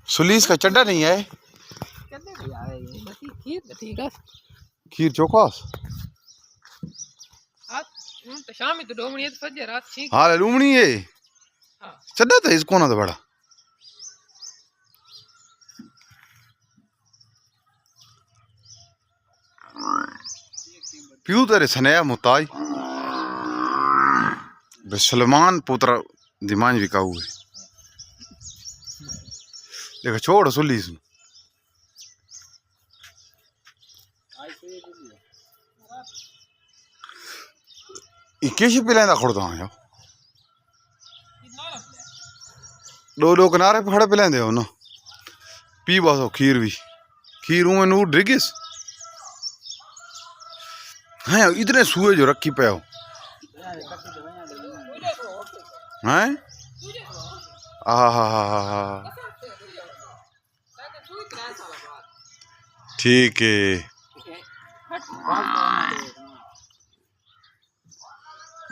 सुलीस का चड्डा नहीं है। खीर चौखास शाम तो डोमणी फजे रात ठीक हाँ लूमणी है चड्डा तो इसको ना तो बड़ा प्यू तेरे सनया मुताई सलमान पुत्र दिमाग विकाऊ है देखो छोड़ सुलीस कैसे पिलांदा खुड़ता यार दो किनारे पे खड़े पिलांदे हो ना पी बस खीर भी खीर में नूर ड्रिगिस हाँ इतने सुए जो रखी पे हो हैं आहा ठीक है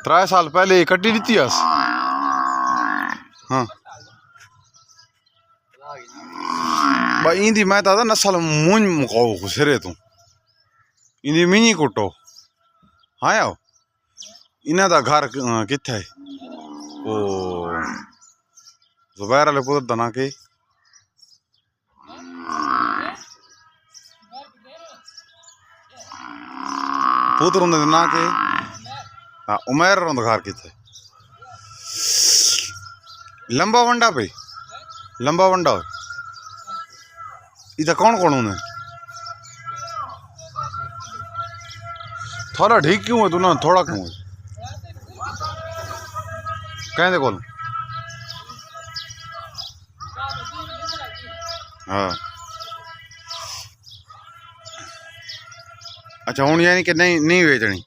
3 साल पहले कट्टी दी थी हाँ भाई इंदी मैं तो नस्ल मुंज मुकाओ सिरे तू इंदी मिनी कुटो हाँ आओ इन्हें दा घर किथे ओ जुबैर वाले पुत्र दा ना के पुत्र होंदे ना के हाँ उमैर होंदा घर किथे लंबा वंडा पे लंबा वंडा इधर कौन कौन होने थोड़ा ठीक क्यों है तू ना थोड़ा क्यों है कहते कौन हाँ अच्छा हूँ यानी कि नहीं बेचनी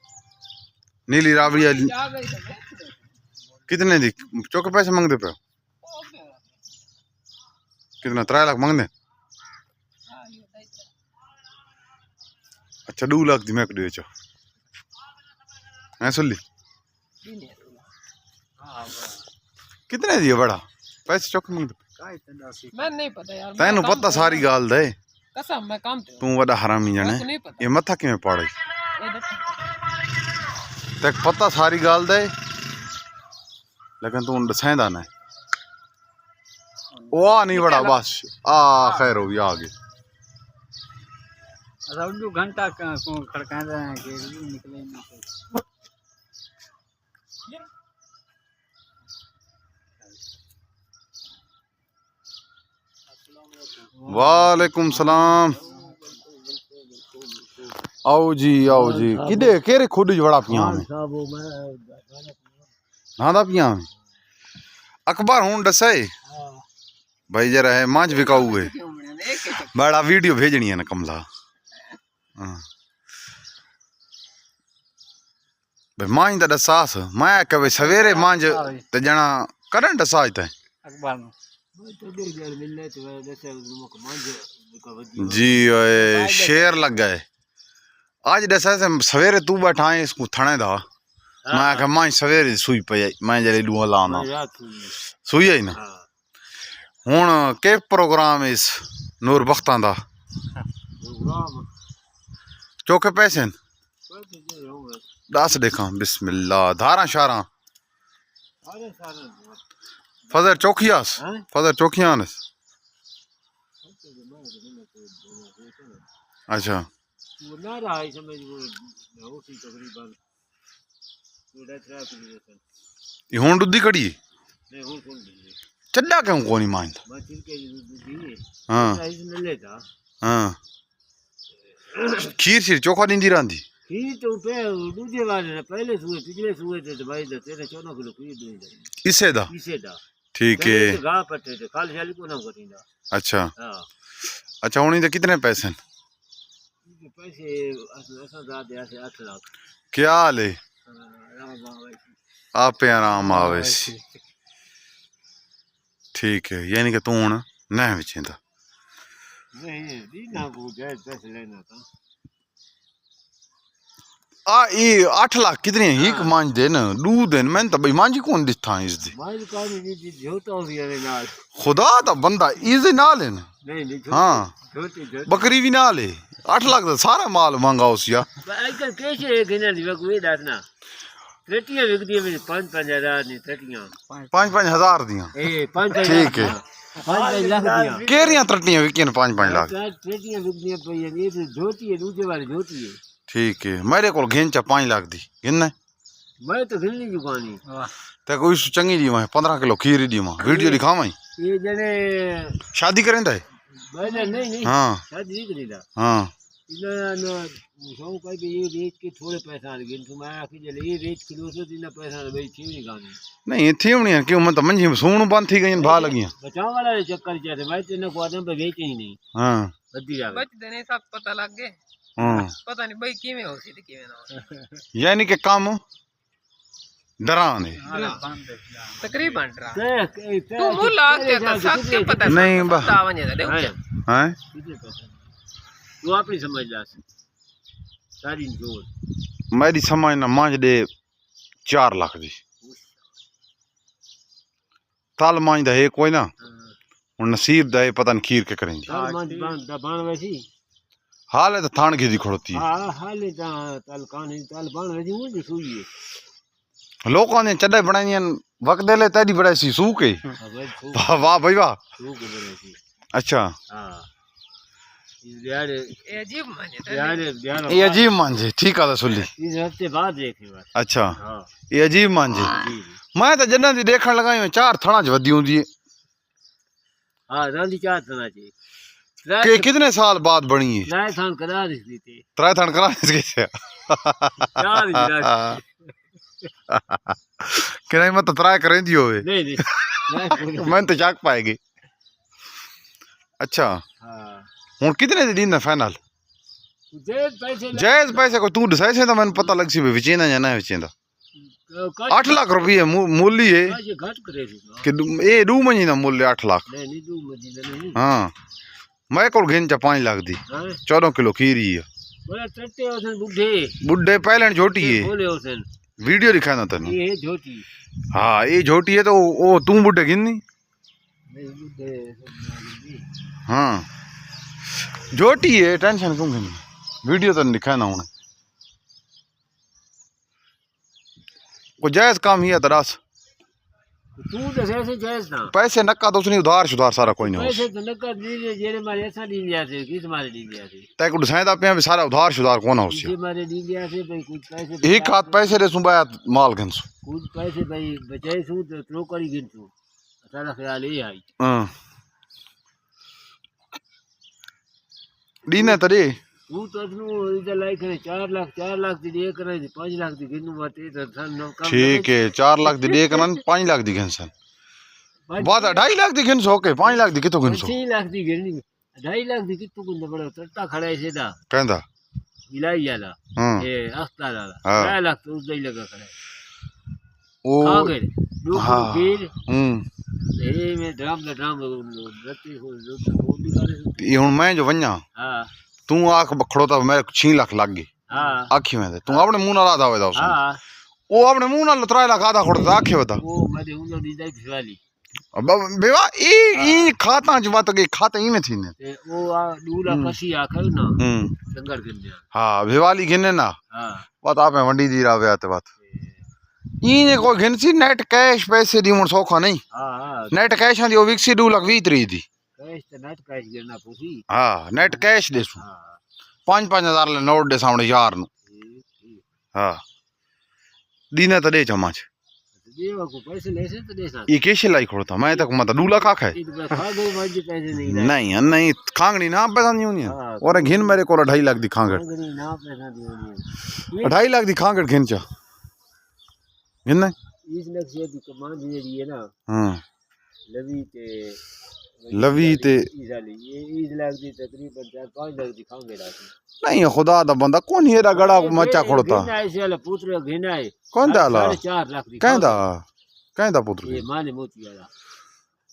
नीली रावड़िया कितने दी चौके पैसे मंगते पे कितना 3 लाख मंगते अच्छा 2 लाख दी मैं बेचो मैं सुन ली कितने दिए बड़ा पैसे चौके मंगते मैं नहीं पता यार तैनू पता सारी गाल दे कसम मैं काम ते तू वड़ा हरामी जाने ये मथा किवें पाड़े तक पता सारी गाल दे लेकिन तू दसेंदा ना ओ नहीं बड़ा बस खैर हो गया आगे दो घंटा खड़का रहे हैं कि निकले नहीं वालेकुम सलाम आओ जी किदे केरे खुद बड़ा पिया में नादा पिया में अखबार हूं दसे भाई जरा है मांझ विकाऊ है बड़ा वीडियो भेजनी है ना कमला भाई मांझ दा दसास मैं कभी सवेरे मांझ ते जना करन दसाज ते अखबार में जी शेर लग गए आज दसा से सवेरे तू बैठा है इसको थने दा मैं आखा मां सवेरे सुई पे मैं जरे लुआ लाना सुई है ना हुन के प्रोग्राम इस नूर बख्तां दा चौके पैसे दस देखा बिस्मिल्लाह धारा शारा फजर चौखियास फजर चौखियास अच्छा ये हुन दुधी कड़ी चड्डा क्यों कोनी मांझ हाँ हाँ खीर शीर चोखा नींदी रांधी खीर तो दूजे वाले ने पहले सुए पिछले सुए थे भाई 13-14 किलो खीर दूजे इसे दा ठीक है गा पट्टे थे काल शाली को ना करींदा अच्छा हां अच्छा उन्हीं दे कितने पैसे पैसे ऐसा ज्यादा ऐसे 8 लाख क्या ले आप आराम आवे ठीक है यानी कि तू हुन ना विचेंदा नहीं दी ना को जायज पैसे लेना था आ ये 8 लाख कितने ही मांझ दे न 2 दिन मैं तो भाई मांझी कौन दिथा इस दी मां कानी दी जोता हो गया रे नाल खुदा दा बंदा इस दे नाल है न नहीं नहीं हाँ जोती बकरी भी नाल है 8 लाख दा सारा माल मांगा उसिया आजकल कैसे गिना दी कोई दास ना ट्रेटियां विकदी में 5-5 हज़ार नहीं ट्रेटियां 5-5 हजार दियां ए 5 ठीक है 5 लाख दियां केरियां त्रटियां विकिन 5-5 लाख ट्रेटियां विकदी पे ये तो जोती है दूसरे वाली जोती है ठीक है मेरे को घेंचा 5 लाख दी गिनना मैं तो गिननी जुगानी ते कोई चंगी दी मैं 15 किलो खीर दी मैं वीडियो दिखावां ये जने शादी करेंदा है मैंने नहीं हाँ शादी नहीं करीदा हाँ इन्हें सौ का ये रेट के थोड़े पैसा गिन तो मैं आखी चले ये रेट किलो से दिन पैसा भाई छे नहीं गानी नहीं थी क्यों मैं तो मंझी सूण बंद थी गई भा लगियां बचाव वाला चक्कर चाहते मैं तेने को आदम पे बेचे ही नहीं हाँ बद्दी जावे बच देने सब पता लग गए हाँ पता नहीं भाई किवें हो सी ते किवें ना हो यानी कि काम डरान है तकरीबन रहा तू मुल्ला के तो सब के पता नहीं बा तावने दे हैं तू अपनी समझ ला सारी जोर मेरी समझ ना मांझ दे 4 लाख दी ताल मांझ दा है कोई ना हुन नसीब दा है पता नहीं खीर के करेंगी बाण वैसी हाल है तो थान की दी खड़ोती है हां हाल है ताल कान ताल बाण वैसी मुंडी सुई है लोगों ने चड्डे बनाई वक्त दे ले तेरी बड़ाई सी सूख है वाह भाई वाह अच्छा हां यार ए अजीब माने यार ये अजीब मांझे ठीक है सुली इस हफ्ते बाद देखे बस अच्छा हां ये अजीब मांझे मैं तो जन्नत दी देखण लगाई में 4 थणा च वदी हुंदी है हां रांदी 4 थणा ची के कितने साल बाद बनी है राय थान करा दी थी 3 थण करा इसके चार किराए में तो 3 करें दी होवे नहीं नहीं मैं तो चाक पाएगी अच्छा हां हुन कितने दी दींदा फाइनल पैसे जायज पैसे को तू दसाए से तो मैंने पता लग सी विचेंदा या ना विचेंदा 8 लाख रुपये मूल्य है घट करे कि ए 2 महीने का मूल्य 8 लाख नहीं दू मजीदा नहीं हाँ मैं को घेन 5 लाख दी 14 किलो खीरी है बोला टट्टे होसन बुढ़े बुढ़े पहले झोटी है बोले होसन वीडियो दिखाना तने ये झोटी हाँ ये झोटी है तो वो तू बुढ़े गिननी नहीं बुढ़े हाँ झोटी है टेंशन क्यों गिननी वीडियो तो दिखाना उन्हें को जायज काम ही है तरास तू दस ऐसे जायज ना पैसे नक्का तो उसने उधार शुधार सारा कोई नहीं पैसे तो नका दीजिए जेरे मारे ऐसा दी दिया थे किस मारे दी दिया थे तै को दसाइदा पे भी सारा उधार शुधार कौन हो किस मारे दी दिया थे भाई कुछ पैसे एक हाथ पैसे रे सुबाया माल घनसु कुछ पैसे भाई बचाए सु तो लो करी गिनसु सारा ख्याल ये आई हां दीने तरे तू तो अपनो इधर लाइक है 4 लाख दी एक करे 5 लाख दी गिनू बाते तो सन नो काम ठीक है 4 लाख दी एक नन 5 लाख दी घनसन बात 2.5 लाख दी घनसो ओके 5 लाख दी कितो घनसो 6 लाख दी गिननी 2.5 लाख दी कितो गुंद बड़ा टट्टा खड़ा है सीधा कहंदा इलाई वाला हां ये अख्तार वाला हाँ। 2 लाख तो उसदा ही लगा खड़ा है ओ आगे दो हाँ। गिर हम्म ए में ड्राम रत्ती हो जो दिखारे ये हुन मैं जो वन्या हां तू आंख खड़ोता मेरे 6 लाख लग गई हां आंखी में तू अपने मुंह नाल आधा होदा उस हां ओ अपने मुंह नाल 3 लाख आधा खड़ोता आंखे बता वो मदे उन दी जाई वाली अब बेवा ई खाता ज बात के खाते ई में थी ने ते वो आ दूला कसी आखो ना संगर कर दिया हां बेवाली गिने ना हां बात आपे वंडी दी रावे आते बात ई ने कोई घिनसी नेट कैश पैसे दी मुन सौखा नहीं हां हां नेट कैश दी ओ विकसी 2 लाख 20 दी कैश तो नेट कैश गिरना पूछी हाँ नेट कैश देसू हां 5-5 हजार ले नोट दे सामने यार नु हाँ दीने तो दे चमाच देवा को पैसे लेसे तो दे सा ये कैसे लाई खोड़ता मैं तक मत 2 लाख आखा है ये तो खा गई मर्जी पैसे नहीं नहीं खांगड़ी ना पैसा नहीं होनी हाँ। और घिन मेरे को 2.5 लाख दी खांगड़ गई ना पैसा दियो 2.5 लाख दी खांगड़ घिन चा घिन ना इस लक्ष्य से दी कमान दी है ना हां लवी ते लवी ते ये इस लाख दी तकरीबन 4-5 लाख दी खांगे रात नहीं खुदा दा बंदा कौन हेरा गड़ा मचा खोड़ता ऐसे वाला पुत्र घिनाए कौन दाला 4.5 लाख दी कहंदा पुत्र ये माने मोची वाला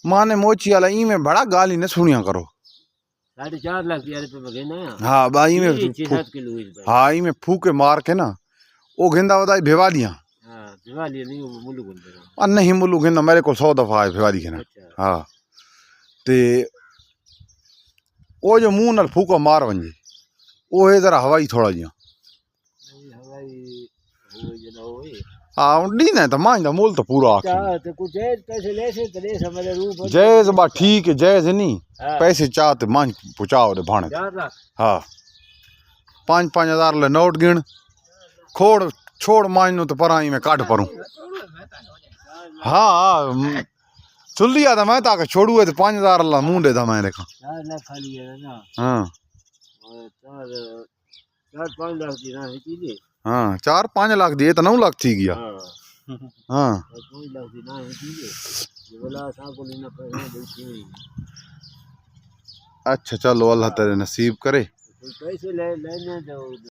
माने मोची वाला ई में बड़ा गाली ने सुनिया करो 4.5 लाख रुपए में घिना हां बाई में 6-7 किलो इस हां ई में फूके मार के ना वो घिंदा वदा भिवालियां हाँ दिवाली नहीं वो मुल्लू बोलते हैं आ नहीं मुल्लू घिंदा मेरे को 100 दफा है भिवाली घिना अच्छा हाँ ते वो जो मुंह नाल फूका मार वंजे वो है जरा हवाई थोड़ा जिया नहीं हवाई वो जना होए हाँ डी ना तो मांझ दा मोल तो पूरा आखी चाह तो कुछ जायज पैसे ले से तो ले समझ रूप जैज बा ठीक है जैज नहीं हाँ। पैसे चाहते मांझ पुचाओ दे भाणे 4 लाख हाँ 5-5 हजार ले नोट गिण खोड़ छोड़ मांझ नु तो पराई में काट परूं हाँ चुल्ली आ मैं ताके छोड़ू है तो 5 हजार ला मुंह दे दा मैं देखा 4 लाख खाली है ना हाँ और 4-5 लाख की ना है चीजें हाँ 4-5 लाख दिए तो 9 लाख थी गया हाँ हाँ 5 लाख की ना है चीजें ये बोला साहब को लेना पैसा देती अच्छा चलो अल्लाह तेरे नसीब करे पैसे ले लेने दो